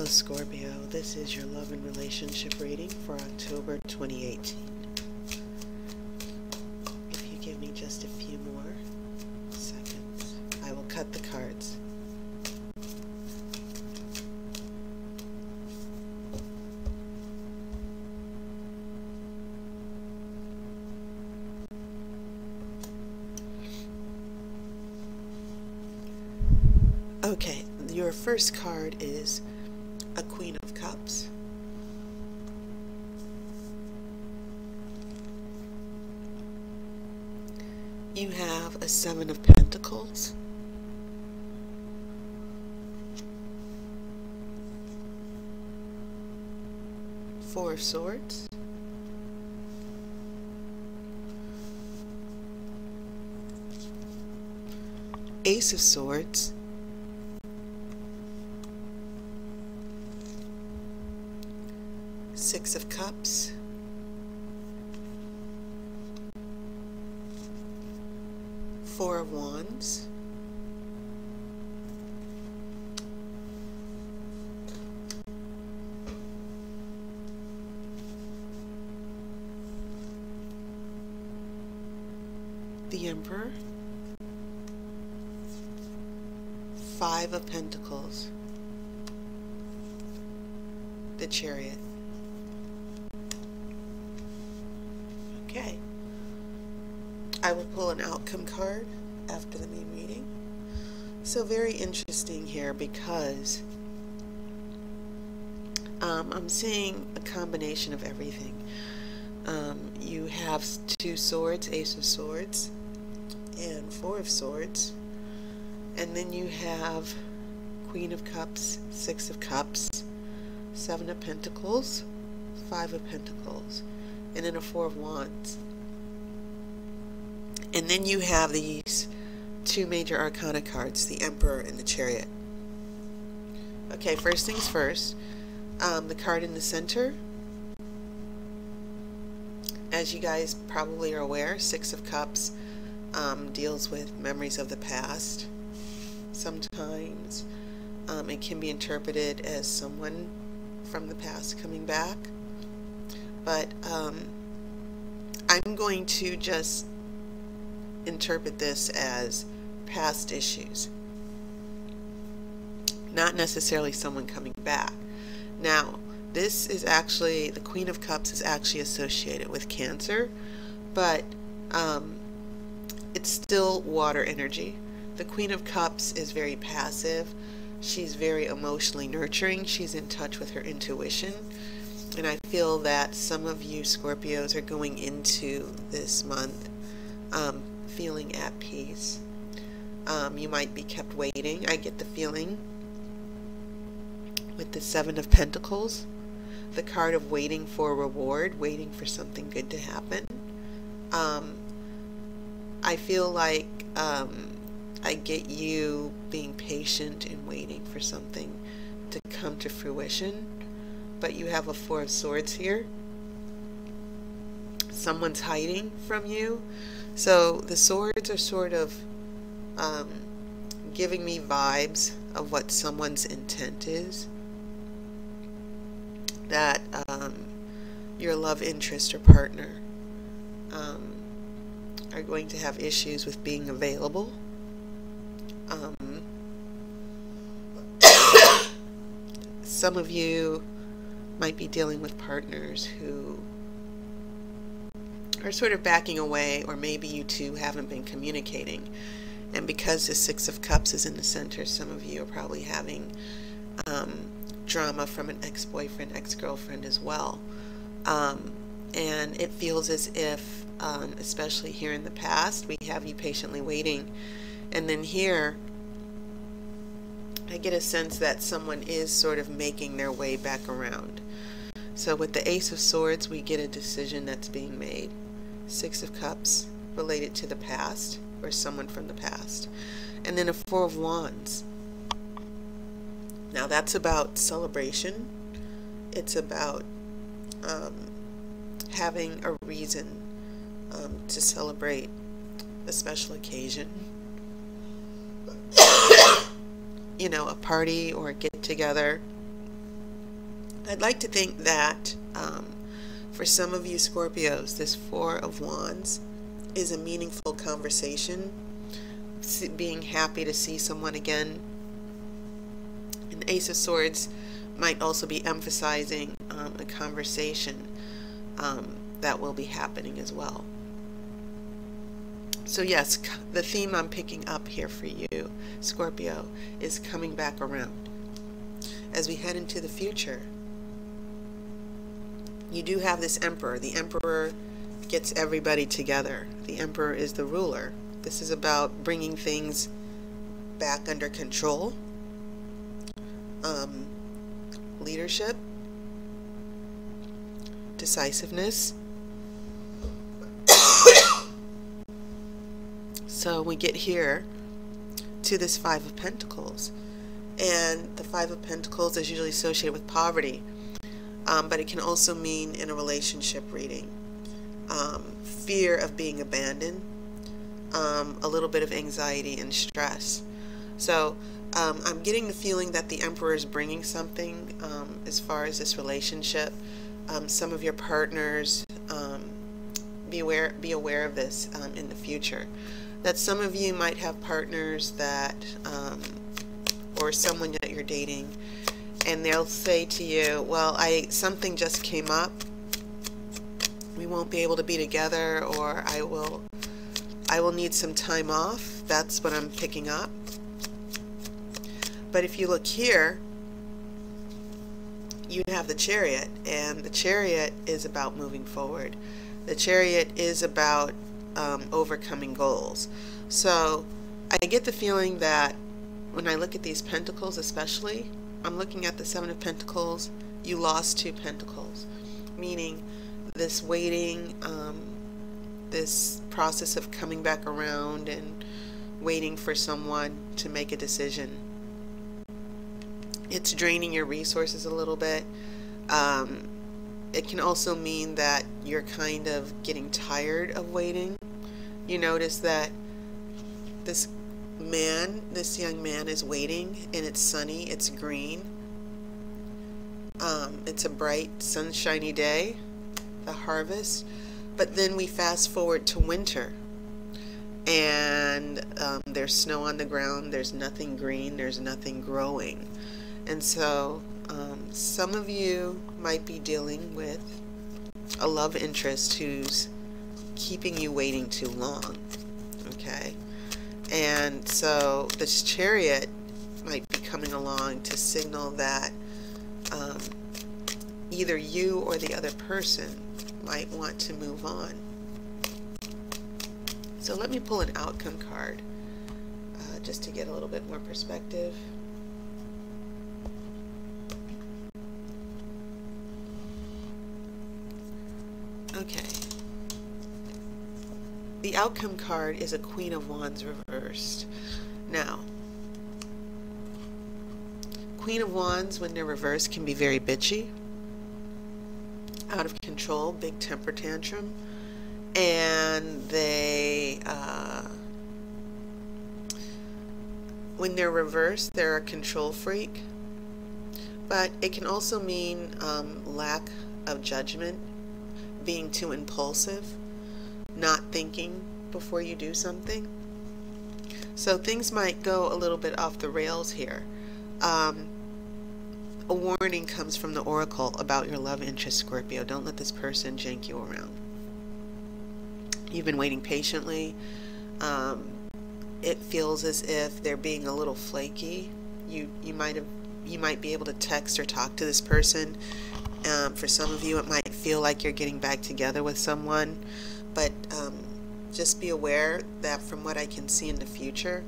Hello Scorpio, this is your love and relationship reading for October 2018. If you give me just a few more seconds, I will cut the cards. Okay, your first card is a Queen of Cups. You have a Seven of Pentacles. Four of Swords. Ace of Swords. Six of Cups, Four of Wands, the Emperor, Five of Pentacles, the Chariot. Okay, I will pull an outcome card after the main reading. So very interesting here because I'm seeing a combination of everything. You have Two Swords, Ace of Swords, and Four of Swords, and then you have Queen of Cups, Six of Cups, Seven of Pentacles, Five of Pentacles, and then a Four of Wands. And then you have these two major arcana cards, the Emperor and the Chariot. Okay, first things first, the card in the center, as you guys probably are aware, Six of Cups deals with memories of the past. Sometimes it can be interpreted as someone from the past coming back. But I'm going to just interpret this as past issues, not necessarily someone coming back. Now, this is actually, the Queen of Cups is actually associated with Cancer, but it's still water energy. The Queen of Cups is very passive. She's very emotionally nurturing. She's in touch with her intuition. And I feel that some of you Scorpios are going into this month feeling at peace. You might be kept waiting. I get the feeling with the Seven of Pentacles, the card of waiting for a reward, waiting for something good to happen. I feel like I get you being patient and waiting for something to come to fruition. But you have a Four of Swords here. Someone's hiding from you. So the swords are sort of giving me vibes of what someone's intent is. That your love interest or partner are going to have issues with being available. Some of you might be dealing with partners who are sort of backing away, or maybe you two haven't been communicating. And because the Six of Cups is in the center, some of you are probably having drama from an ex-boyfriend, ex-girlfriend as well. And it feels as if, especially here in the past, we have you patiently waiting. And then here, I get a sense that someone is sort of making their way back around. So with the Ace of Swords, we get a decision that's being made. Six of Cups related to the past, or someone from the past. And then a Four of Wands. Now that's about celebration. It's about having a reason to celebrate a special occasion. You know, a party or a get-together. I'd like to think that for some of you Scorpios, this Four of Wands is a meaningful conversation, being happy to see someone again. And Ace of Swords might also be emphasizing a conversation that will be happening as well. So yes, the theme I'm picking up here for you, Scorpio, is coming back around. As we head into the future, you do have this Emperor. The Emperor gets everybody together. The Emperor is the ruler. This is about bringing things back under control, leadership, decisiveness. So we get here to this Five of Pentacles, and the Five of Pentacles is usually associated with poverty, but it can also mean in a relationship reading, fear of being abandoned, a little bit of anxiety and stress. So I'm getting the feeling that the Emperor is bringing something as far as this relationship. Some of your partners, be aware of this in the future. That some of you might have partners that, or someone that you're dating, and they'll say to you, well, something just came up, we won't be able to be together, or I will need some time off. That's what I'm picking up. But if you look here, you have the Chariot, and the Chariot is about moving forward. The Chariot is about overcoming goals. So I get the feeling that when I look at these Pentacles especially, I'm looking at the Seven of Pentacles, you lost 2 Pentacles, meaning this waiting, this process of coming back around and waiting for someone to make a decision. It's draining your resources a little bit. It can also mean that you're kind of getting tired of waiting. You notice that this young man is waiting, and it's sunny, it's green. It's a bright, sunshiny day, the harvest. But then we fast forward to winter, and there's snow on the ground, there's nothing green, there's nothing growing. And so some of you might be dealing with a love interest who's keeping you waiting too long, okay? And so this Chariot might be coming along to signal that either you or the other person might want to move on. So let me pull an outcome card just to get a little bit more perspective. Okay. The outcome card is a Queen of Wands reversed. Now, Queen of Wands, when they're reversed, can be very bitchy, out of control, big temper tantrum, and they, when they're reversed, they're a control freak. But it can also mean lack of judgment, being too impulsive, not thinking before you do something. So things might go a little bit off the rails here. A warning comes from the Oracle about your love interest, Scorpio. Don't let this person jank you around. You've been waiting patiently. It feels as if they're being a little flaky. You might be able to text or talk to this person. For some of you, it might feel like you're getting back together with someone, but just be aware that from what I can see in the future,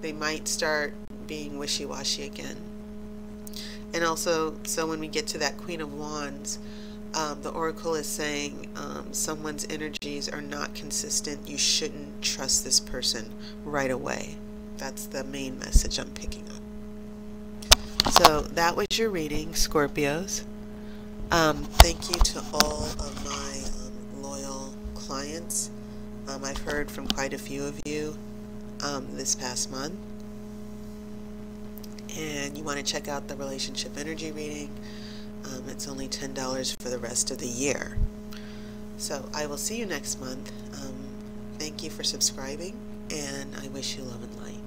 they might start being wishy-washy again. And also, so when we get to that Queen of Wands, the Oracle is saying someone's energies are not consistent. You shouldn't trust this person right away. That's the main message I'm picking up. So that was your reading, Scorpios. Thank you to all of my loyal clients. I've heard from quite a few of you this past month. And you want to check out the relationship energy reading, It's only $10 for the rest of the year. So I will see you next month. Thank you for subscribing, and I wish you love and light.